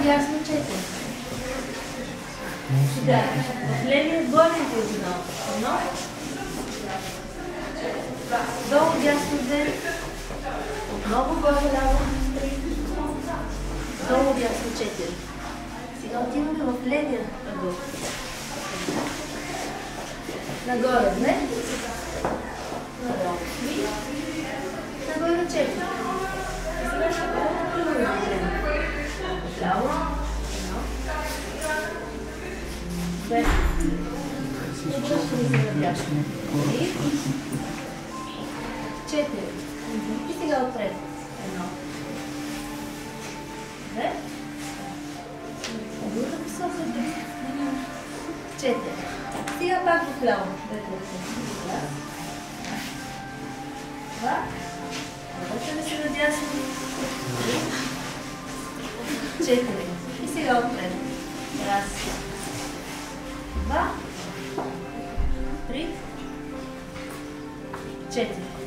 Отдясно 4. Сега, в левия горен диагонал. 1. Долу дясно 2. Отново горе ляво 3. Долу дясно 4. Сега отиваме в левия ъгъл. Нагоре 2. Надолу 3. Нагоре 4. Сега ще правим друго движение. Ляво. 1. 2. И връщаме се надясно. 3. 4. И сега отпред. 1. 2. Друга посока. 4. Сега пак в ляво. 2. Връщаме се надясно. 3. 4. И сега отпред. 1. 2. 3. 4.